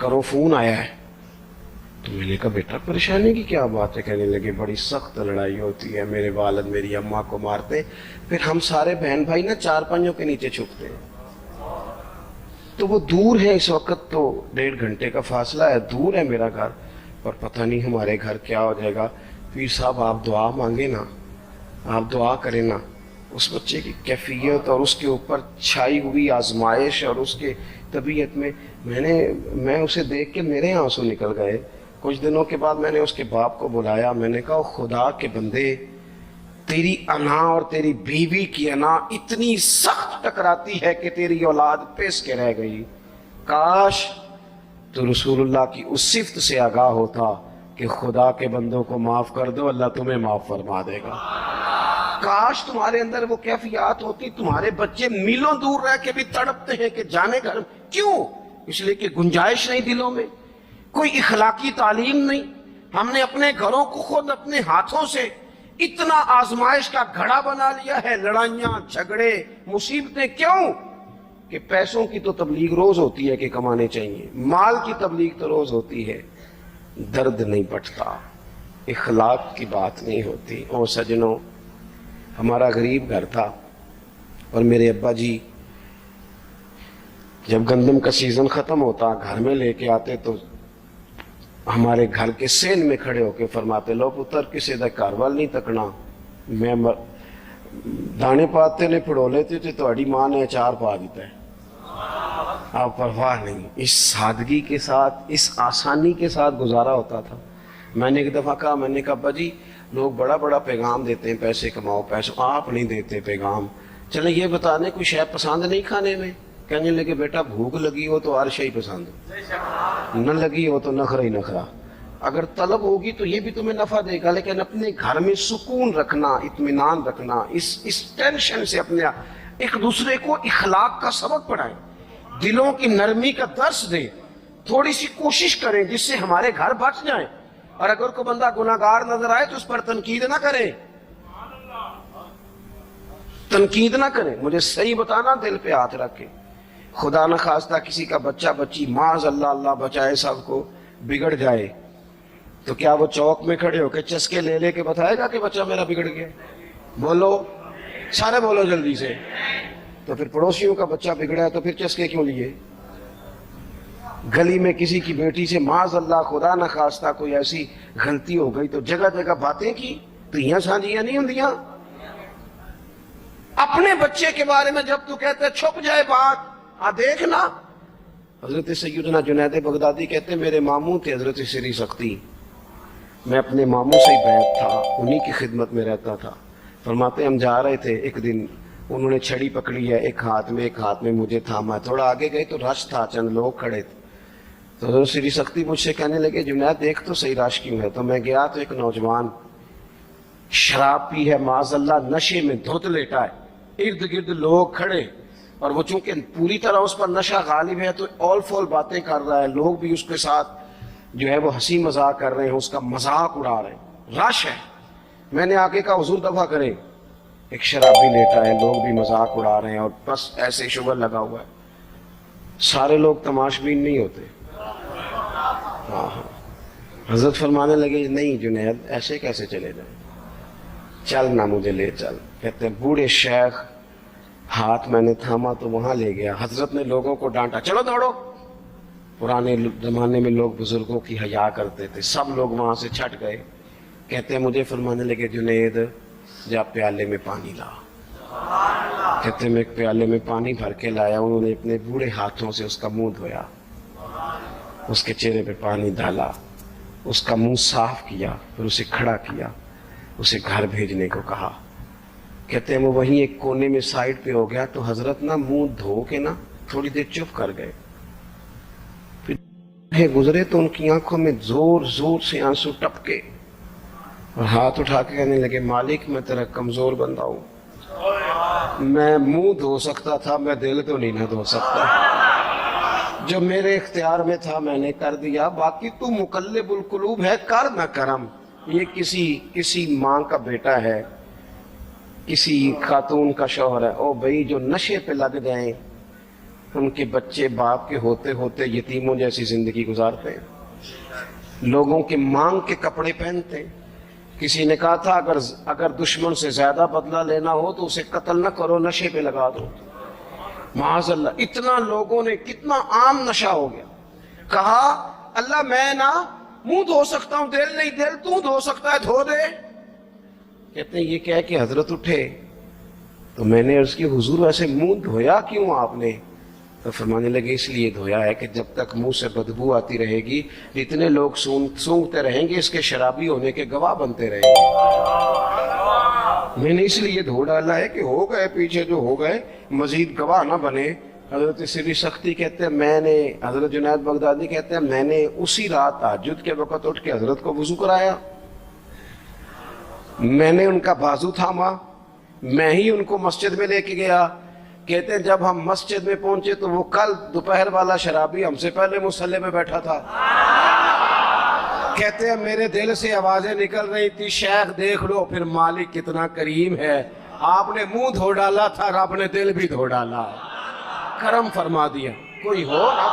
کرو فون آیا ہے. تو میں نے کہا بیٹا پریشانی کی کیا بات ہے؟ کہنے لگے بڑی سخت لڑائی ہوتی ہے، میرے والد میری اماں کو مارتے، پھر ہم سارے بہن بھائی نا چارپائیوں کے نیچے چھپتے ہیں. تو وہ دور ہے اس وقت، تو 1.5 گھنٹے کا فاصلہ ہے، دور ہے میرا گھر، پر پتہ نہیں ہمارے گھر کیا ہو جائے گا. پیر صاحب آپ دعا مانگے نا، آپ دعا کریں نا، اس بچے کی کیفیت اور اس کے اوپر چھائی ہوئی آزمائش اور اس کے طبیعت میں اسے دیکھ کے میرے آنسو نکل گئے. کچھ دنوں کے بعد میں نے اس کے باپ کو بلایا، میں نے کہا خدا کے بندے، تیری انا اور تیری بیوی کی انا اتنی سخت ٹکراتی ہے کہ تیری اولاد پیس کے رہ گئی. کاش تو رسول اللہ کی اس صفت سے آگاہ ہوتا کہ خدا کے بندوں کو معاف کر دو، اللہ تمہیں معاف فرما دے گا. کاش تمہارے اندر وہ کیفیات ہوتی. تمہارے بچے میلوں دور رہ کے بھی تڑپتے ہیں کہ جانے گھر. کیوں؟ اس لیے کہ گنجائش نہیں دلوں میں، کوئی اخلاقی تعلیم نہیں. ہم نے اپنے گھروں کو خود اپنے ہاتھوں سے اتنا آزمائش کا گھڑا بنا لیا ہے. لڑائیاں، جھگڑے، مصیبتیں. کیوں؟ کہ پیسوں کی تو تبلیغ روز ہوتی ہے کہ کمانے چاہیے، مال کی تبلیغ تو روز ہوتی ہے، درد نہیں بٹتا، اخلاق کی بات نہیں ہوتی. او سجنوں، ہمارا غریب گھر تھا اور میرے ابا جی جب گندم کا سیزن ختم ہوتا گھر میں لے کے آتے تو ہمارے گھر کے سین میں کھڑے ہو کے فرماتے، لو پتر کسی دا کاروال نہیں تکنا، میں دانے پاتے نے پڑو لیتے تھے تو اڑی ماں نے اچار پا دیتا ہے، آپ پرواہ نہیں. اس سادگی کے ساتھ، اس آسانی کے ساتھ گزارا ہوتا تھا. میں نے ایک دفعہ کہا، میں نے کہا ابا جی لوگ بڑا بڑا پیغام دیتے ہیں، پیسے کماؤ پیسے، آپ نہیں دیتے پیغام. چلیں یہ بتا دیں کوئی شے پسند نہیں کھانے میں؟ کہنے لگے بیٹا بھوک لگی ہو تو ہر شے پسند ہو، نہ لگی ہو تو نخرا ہی نخرا. اگر طلب ہوگی تو یہ بھی تمہیں نفع دے گا، لیکن اپنے گھر میں سکون رکھنا، اطمینان رکھنا، اس ٹینشن سے اپنے ایک دوسرے کو اخلاق کا سبق پڑھائیں، دلوں کی نرمی کا درس دیں، تھوڑی سی کوشش کریں جس سے ہمارے گھر بچ جائیں. اور اگر کوئی بندہ گناہگار نظر آئے تو اس پر تنقید نہ کریں، تنقید نہ کریں، مجھے صحیح بتانا، دل پہ ہاتھ رکھ کے. خدا نہ خواستہ کسی کا بچہ بچی معاذ اللہ، اللہ بچائے سب کو، بگڑ جائے تو کیا وہ چوک میں کھڑے ہو کے چسکے لے لے کے بتائے گا کہ بچہ میرا بگڑ گیا؟ بولو سارے، بولو جلدی سے. تو پھر پڑوسیوں کا بچہ بگڑا ہے تو پھر چسکے کیوں لیے؟ گلی میں کسی کی بیٹی سے معاذ اللہ خدا نہ خواستہ کوئی ایسی غلطی ہو گئی تو جگہ جگہ باتیں کی، تو یہاں سانجیاں نہیں ہوندیاں. اپنے بچے کے بارے میں جب تو کہتے چھپ جائے بات، دیکھنا. حضرت سیدنا جنید بغدادی کہتے میرے ماموں تھے حضرت سری سختی، میں اپنے ماموں سے ہی بیعت تھا، انہی کی خدمت میں رہتا تھا. فرماتے ہم جا رہے تھے، ایک دن انہوں نے چھڑی پکڑی ہے، ایک ہاتھ میں مجھے تھاما. تھوڑا آگے گئے تو رش تھا، چند لوگ کھڑے تھے. تو حضرت سری سختی مجھ سے کہنے لگے جنید دیکھ تو صحیح رش کیوں ہے. تو میں گیا تو ایک نوجوان شراب پی ہے، معاذ اللہ نشے میں دھت لیٹا ہے، ارد گرد لوگ کھڑے، اور وہ چونکہ پوری طرح اس پر نشہ غالب ہے تو اول فول باتیں کر رہا ہے، لوگ بھی اس کے ساتھ جو ہے وہ ہنسی مذاق کر رہے ہیں، اس کا مذاق اڑا رہے ہیں، رش ہے. میں نے آگے کہا حضور دفع کریں، ایک شرابی لیٹا ہے، لوگ بھی مذاق اڑا رہے ہیں اور بس ایسے شوگر لگا ہوا ہے. سارے لوگ تماشبین نہیں ہوتے. حضرت فرمانے لگے نہیں جنید ایسے کیسے چلے جائیں، چل نہ مجھے لے چل. کہتے ہیں بوڑھے شیخ، ہاتھ میں نے تھاما تو وہاں لے گیا. حضرت نے لوگوں کو ڈانٹا، چلو دوڑو. پرانے زمانے میں لوگ بزرگوں کی حیا کرتے تھے، سب لوگ وہاں سے چھٹ گئے. کہتے ہیں مجھے فرمانے لگے جنید جا پیالے میں پانی لا. کہتے ہیں میں ایک پیالے میں پانی بھر کے لایا. انہوں نے اپنے بوڑھے ہاتھوں سے اس کا منہ دھویا، اس کے چہرے پہ پانی ڈالا، اس کا منہ صاف کیا، پھر اسے کھڑا کیا، اسے گھر بھیجنے کو کہا. کہتے ہیں وہ وہیں ایک کونے میں سائڈ پہ ہو گیا تو حضرت نا منہ دھو کے نا تھوڑی دیر چپ کر گئے. پھر گزرے تو ان کی آنکھوں میں زور زور سے آنسو ٹپکے اور ہاتھ اٹھا کے کہنے لگے مالک میں تیرا کمزور بندہ ہوں، میں منہ دھو سکتا تھا، میں دل تو نہیں نہ دھو سکتا. جو میرے اختیار میں تھا میں نے کر دیا، باقی تو مقلب القلوب ہے، کر نہ کرم. یہ کسی ماں کا بیٹا ہے، کسی خاتون کا شوہر ہے، او بھائی جو نشے پہ لگ جائیں ان کے بچے باپ کے ہوتے ہوتے یتیموں جیسی زندگی گزارتے ہیں، لوگوں کے مانگ کے کپڑے پہنتے ہیں۔ کسی نے کہا تھا اگر دشمن سے زیادہ بدلہ لینا ہو تو اسے قتل نہ کرو، نشے پہ لگا دو۔ معاذ اللہ، اتنا لوگوں نے، کتنا عام نشہ ہو گیا۔ کہا اللہ میں نہ منہ دھو سکتا ہوں، دل نہیں، دل تو دھو سکتا ہے، دھو دے۔ کہتے ہیں یہ کہہ کہ حضرت اٹھے تو میں نے عرض کی حضور ویسے منہ دھویا کیوں آپ نے؟ تو فرمانے لگے اس لیے دھویا ہے کہ جب تک منہ سے بدبو آتی رہے گی اتنے لوگ سونگتے رہیں گے، اس کے شرابی ہونے کے گواہ بنتے رہیں گے۔ میں نے اس لیے دھو ڈالا ہے کہ ہو گئے پیچھے جو ہو گئے، مزید گواہ نہ بنے۔ حضرت سری سختی کہتے ہیں میں نے، حضرت جنید بغدادی کہتے ہیں میں نے اسی رات تہجد کے وقت اٹھ کے حضرت کو وضو کرایا، میں نے ان کا بازو تھاما، میں ہی ان کو مسجد میں لے کے گیا۔ کہتے ہیں جب ہم مسجد میں پہنچے تو وہ کل دوپہر والا شرابی ہم سے پہلے مصلی میں بیٹھا تھا۔ کہتے ہیں میرے دل سے آوازیں نکل رہی تھی شیخ دیکھ لو پھر مالک کتنا کریم ہے، آپ نے منہ دھو ڈالا تھا، رب نے دل بھی دھو ڈالا، کرم فرما دیا۔ کوئی ہو نہ